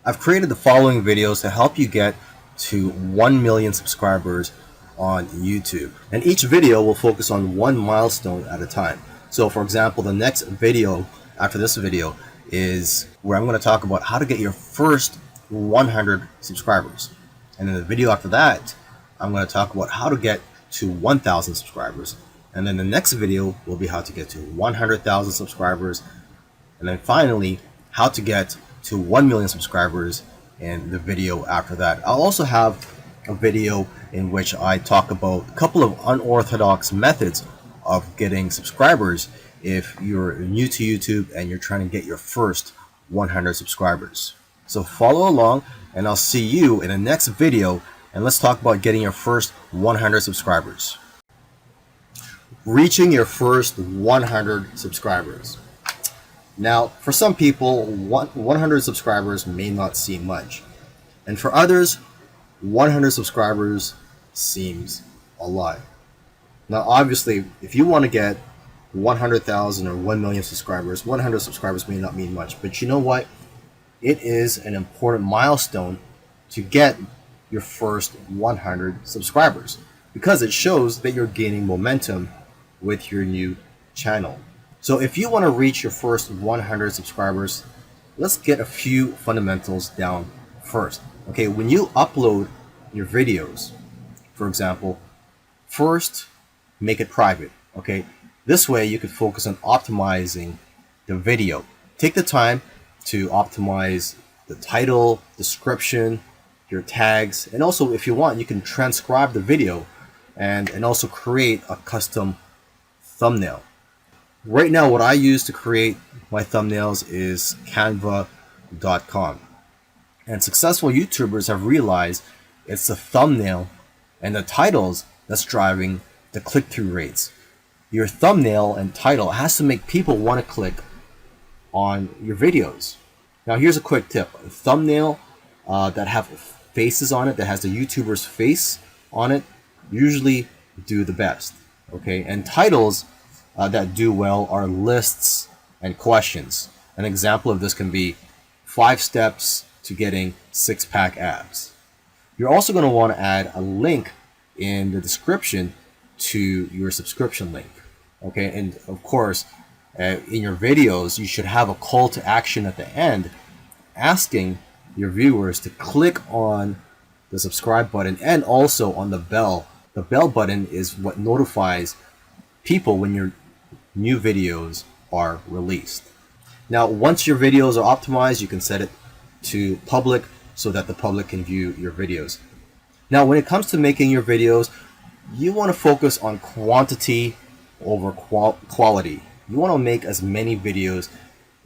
I've created the following videos to help you get to 1 million subscribers on YouTube. And each video will focus on one milestone at a time. So for example, the next video after this video is where I'm going to talk about how to get your first 100 subscribers. And in the video after that, I'm going to talk about how to get to 1,000 subscribers. And then the next video will be how to get to 100,000 subscribers. And then finally, how to get to 1 million subscribers in the video after that. I'll also have a video in which I talk about a couple of unorthodox methods of getting subscribers if you're new to YouTube and you're trying to get your first 100 subscribers. So follow along and I'll see you in the next video, and let's talk about getting your first 100 subscribers. Reaching your first 100 subscribers. Now, for some people, 100 subscribers may not seem much. And for others, 100 subscribers seems a lot. Now, obviously, if you want to get 100,000 or 1 million subscribers, 100 subscribers may not mean much. But you know what? It is an important milestone to get your first 100 subscribers because it shows that you're gaining momentum with your new channel. So if you want to reach your first 100 subscribers, let's get a few fundamentals down first. Okay, when you upload your videos, for example, first make it private. Okay, this way you can focus on optimizing the video. Take the time to optimize the title, description, your tags, and also if you want, you can transcribe the video and also create a custom thumbnail. Right now, what I use to create my thumbnails is canva.com. And successful YouTubers have realized it's the thumbnail and the titles that's driving the click-through rates. Your thumbnail and title has to make people want to click on your videos. Now here's a quick tip. A thumbnail that have faces on it, that has the YouTuber's face on it, usually do the best. Okay, and titles that do well are lists and questions. An example of this can be 5 steps to getting 6-pack abs. You're also going to want to add a link in the description to your subscription link. Okay, and of course, in your videos, you should have a call to action at the end asking your viewers to click on the subscribe button and also on the bell. The bell button is what notifies people when your new videos are released. Now, once your videos are optimized, you can set it to public so that the public can view your videos. Now, when it comes to making your videos, you want to focus on quantity over quality. You want to make as many videos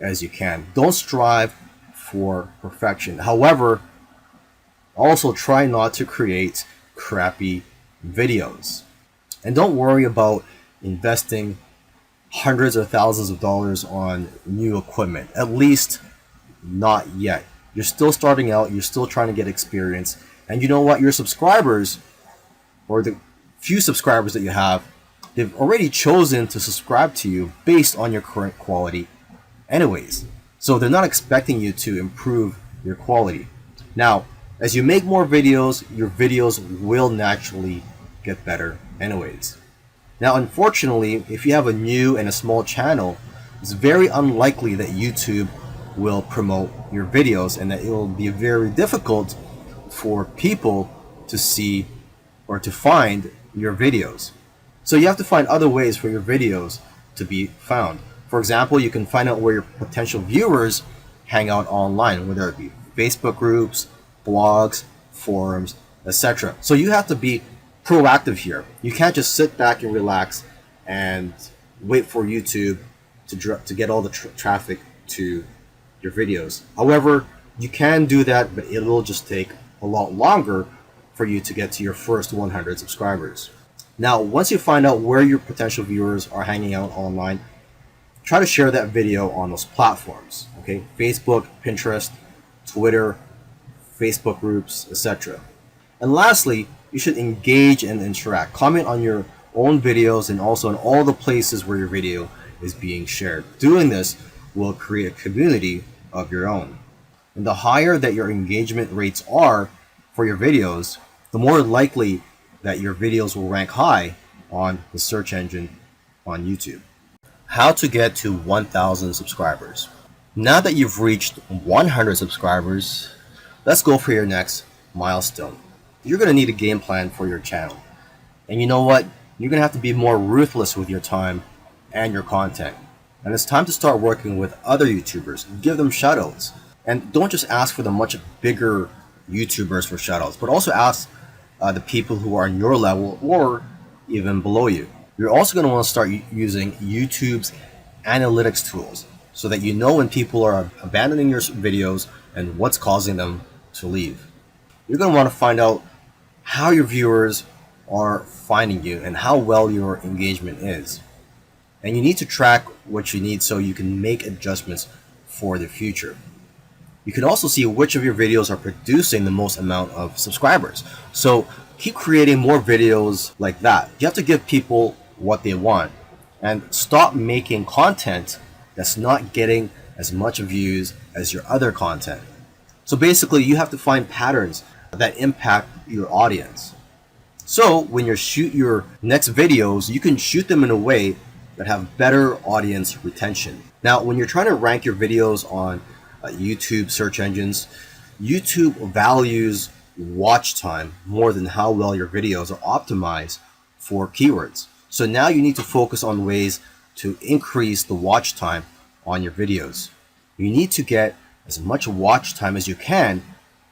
as you can. Don't strive for perfection. However, also try not to create crappy videos. And don't worry about investing hundreds or thousands of dollars on new equipment. At least not yet. You're still starting out. You're still trying to get experience. And you know what? Your subscribers, or the few subscribers that you have, they've already chosen to subscribe to you based on your current quality anyways. So they're not expecting you to improve your quality. Now, as you make more videos, your videos will naturally get better anyways. Now, unfortunately, if you have a new and a small channel, it's very unlikely that YouTube will promote your videos and that it will be very difficult for people to see or to find your videos. So you have to find other ways for your videos to be found. For example, you can find out where your potential viewers hang out online, whether it be Facebook groups, blogs, forums, etc. So you have to be proactive here. You can't just sit back and relax and wait for YouTube to get all the traffic to your videos. However, you can do that, but it will just take a lot longer for you to get to your first 100 subscribers. Now, once you find out where your potential viewers are hanging out online, try to share that video on those platforms. Okay, Facebook, Pinterest, Twitter, Facebook groups, etc. And lastly, you should engage and interact. Comment on your own videos and also on all the places where your video is being shared. Doing this will create a community of your own. And the higher that your engagement rates are for your videos, the more likely that your videos will rank high on the search engine on YouTube. How to get to 1,000 subscribers. Now that you've reached 100 subscribers, let's go for your next milestone. You're going to need a game plan for your channel. And you know what? You're going to have to be more ruthless with your time and your content. And it's time to start working with other YouTubers. Give them shoutouts. And don't just ask for the much bigger YouTubers for shoutouts, but also ask the people who are on your level or even below you. You're also going to want to start using YouTube's analytics tools so that you know when people are abandoning your videos and what's causing them to leave. You're going to want to find out how your viewers are finding you and how well your engagement is. And you need to track what you need so you can make adjustments for the future. You can also see which of your videos are producing the most amount of subscribers. So keep creating more videos like that. You have to give people what they want and stop making content that's not getting as much views as your other content. So basically, you have to find patterns that impact your audience. So when you shoot your next videos, you can shoot them in a way that have better audience retention. Now, when you're trying to rank your videos on YouTube search engines, YouTube values watch time more than how well your videos are optimized for keywords. So now you need to focus on ways to increase the watch time on your videos. You need to get as much watch time as you can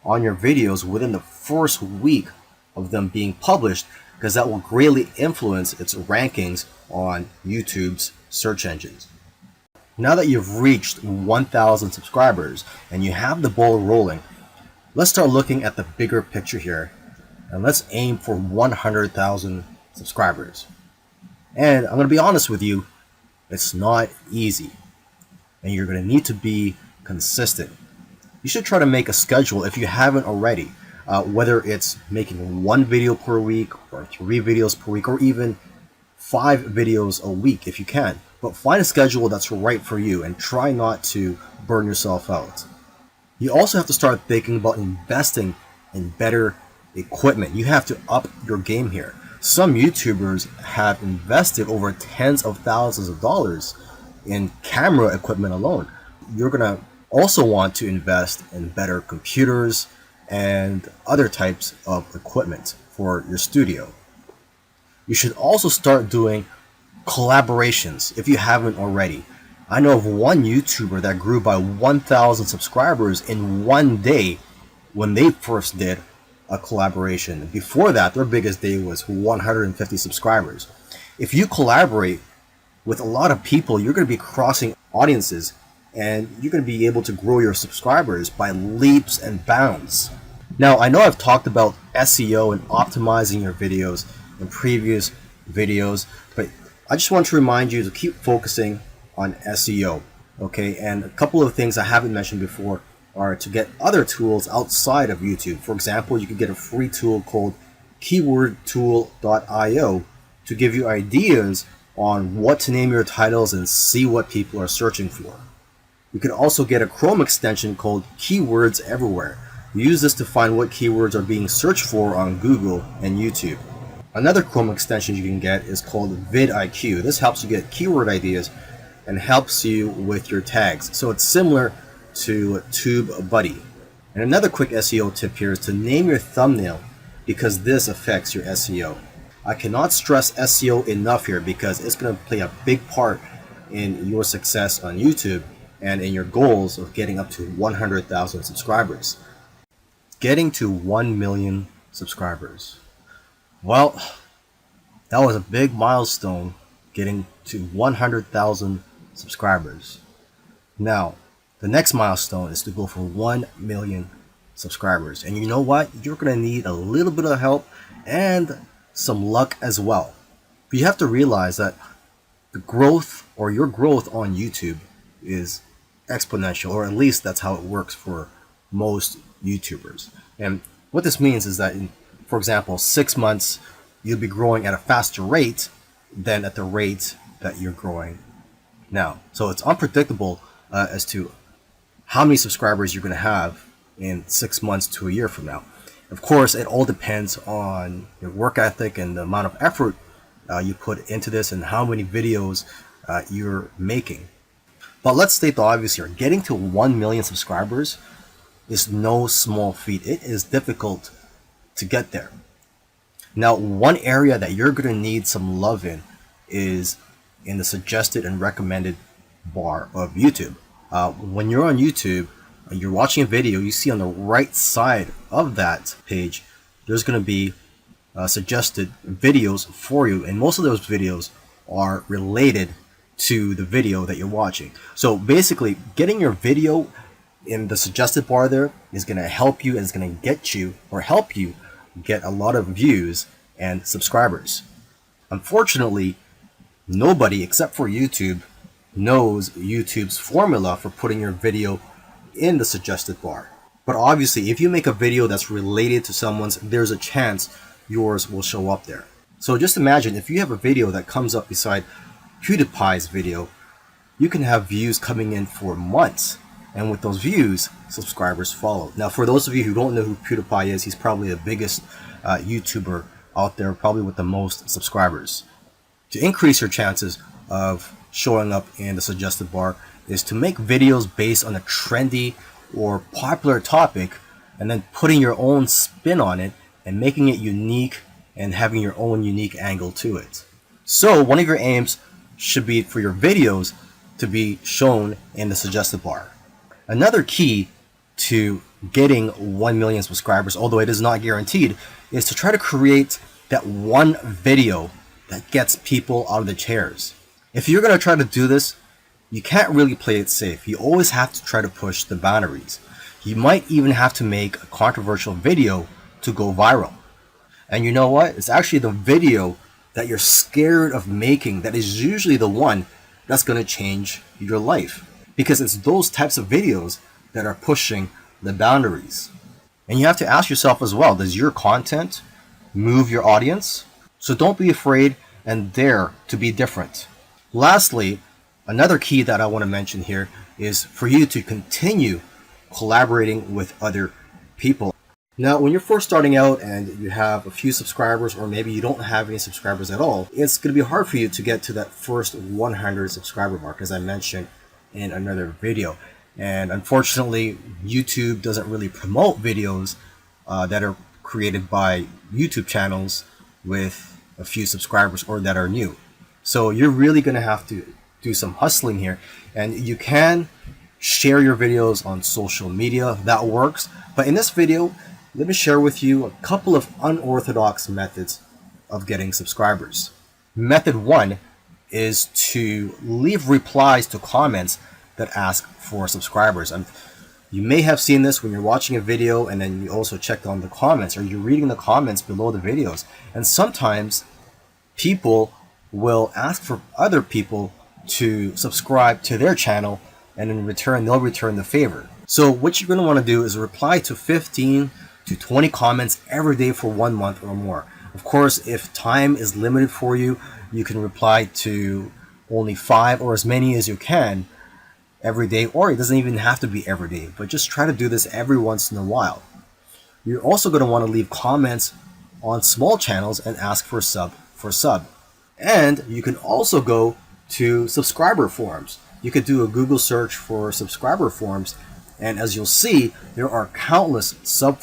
on your videos within the first week of them being published, because that will greatly influence its rankings on YouTube's search engines. Now that you've reached 1,000 subscribers and you have the ball rolling, let's start looking at the bigger picture here, and let's aim for 100,000 subscribers. And I'm going to be honest with you, it's not easy, and you're going to need to be consistent. You should try to make a schedule if you haven't already, whether it's making 1 video per week or 3 videos per week or even 5 videos a week if you can. But find a schedule that's right for you and try not to burn yourself out. You also have to start thinking about investing in better equipment. You have to up your game here. Some YouTubers have invested over tens of thousands of dollars in camera equipment alone. You're going to also want to invest in better computers and other types of equipment for your studio. You should also start doing collaborations if you haven't already. I know of one YouTuber that grew by 1,000 subscribers in one day when they first did a collaboration. Before that, their biggest day was 150 subscribers. If you collaborate with a lot of people, you're going to be crossing audiences and you're going to be able to grow your subscribers by leaps and bounds. Now, I know I've talked about SEO and optimizing your videos in previous videos, but I just want to remind you to keep focusing on SEO, okay? And a couple of things I haven't mentioned before are to get other tools outside of YouTube. For example, you can get a free tool called keywordtool.io to give you ideas on what to name your titles and see what people are searching for. You can also get a Chrome extension called Keywords Everywhere. Use this to find what keywords are being searched for on Google and YouTube. Another Chrome extension you can get is called vidIQ. This helps you get keyword ideas and helps you with your tags. So it's similar to TubeBuddy. And another quick SEO tip here is to name your thumbnail, because this affects your SEO. I cannot stress SEO enough here because it's going to play a big part in your success on YouTube and in your goals of getting up to 100,000 subscribers. Getting to 1 million subscribers. Well, that was a big milestone, getting to 100,000 subscribers. Now, the next milestone is to go for 1 million subscribers. And you know what? You're going to need a little bit of help and some luck as well. But you have to realize that the growth or your growth on YouTube is exponential, or at least that's how it works for most YouTubers. And what this means is that for example, 6 months, you'll be growing at a faster rate than at the rate that you're growing now. So it's unpredictable as to how many subscribers you're going to have in 6 months to a year from now. Of course, it all depends on your work ethic and the amount of effort you put into this and how many videos you're making. But let's state the obvious here. Getting to 1 million subscribers is no small feat. It is difficult to get there. Now, one area that you're going to need some love in is in the suggested and recommended bar of YouTube. When you're on YouTube, you're watching a video, you see on the right side of that page, there's going to be suggested videos for you, and most of those videos are related to the video that you're watching. So basically, getting your video in the suggested bar there is going to help you, and it's going to get you or help you get a lot of views and subscribers. Unfortunately, nobody except for YouTube knows YouTube's formula for putting your video in the suggested bar. But obviously, if you make a video that's related to someone's, there's a chance yours will show up there. So just imagine if you have a video that comes up beside PewDiePie's video, you can have views coming in for months. And with those views, subscribers follow. Now, for those of you who don't know who PewDiePie is, he's probably the biggest YouTuber out there, probably with the most subscribers. To increase your chances of showing up in the suggested bar is to make videos based on a trendy or popular topic and then putting your own spin on it and making it unique and having your own unique angle to it. So one of your aims should be for your videos to be shown in the suggested bar. Another key to getting 1 million subscribers, although it is not guaranteed, is to try to create that one video that gets people out of the chairs. If you're going to try to do this, you can't really play it safe. You always have to try to push the boundaries. You might even have to make a controversial video to go viral. And you know what? It's actually the video that you're scared of making that is usually the one that's going to change your life. Because it's those types of videos that are pushing the boundaries. And you have to ask yourself as well, does your content move your audience? So don't be afraid and dare to be different. Lastly, another key that I want to mention here is for you to continue collaborating with other people. Now, when you're first starting out and you have a few subscribers, or maybe you don't have any subscribers at all, it's going to be hard for you to get to that first 100 subscriber mark, as I mentioned in another video. And unfortunately, YouTube doesn't really promote videos that are created by YouTube channels with a few subscribers or that are new. So you're really going to have to do some hustling here, and you can share your videos on social media. That works. But in this video, let me share with you a couple of unorthodox methods of getting subscribers. Method 1 is to leave replies to comments that ask for subscribers. And you may have seen this when you're watching a video and then you also check on the comments, or you're reading the comments below the videos. And sometimes people will ask for other people to subscribe to their channel, and in return they'll return the favor. So what you're going to want to do is reply to 15 to 20 comments every day for 1 month or more. Of course, if time is limited for you, you can reply to only 5 or as many as you can every day, or it doesn't even have to be every day, but just try to do this every once in a while. You're also going to want to leave comments on small channels and ask for sub. And you can also go to subscriber forums. You could do a Google search for subscriber forums, and as you'll see, there are countless sub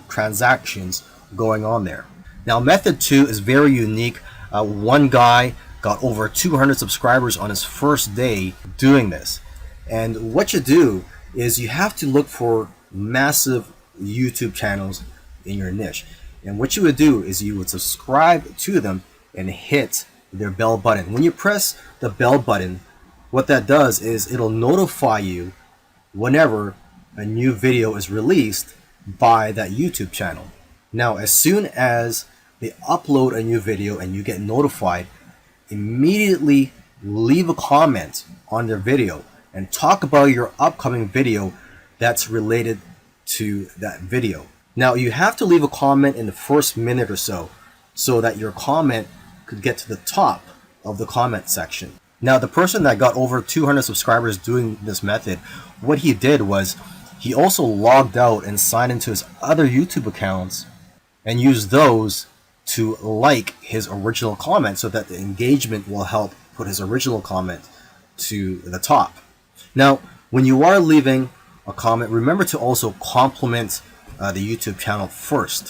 transactions going on there. Now, method 2 is very unique. One guy got over 200 subscribers on his first day doing this. And what you do is you have to look for massive YouTube channels in your niche. And what you would do is you would subscribe to them and hit their bell button. When you press the bell button, what that does is it'll notify you whenever a new video is released by that YouTube channel. Now, as soon as they upload a new video and you get notified, immediately leave a comment on their video and talk about your upcoming video that's related to that video. Now, you have to leave a comment in the first minute or so that your comment could get to the top of the comment section. Now, the person that got over 200 subscribers doing this method, what he did was he also logged out and signed into his other YouTube accounts and used those to like his original comment so that the engagement will help put his original comment to the top. Now, when you are leaving a comment, remember to also compliment the YouTube channel first.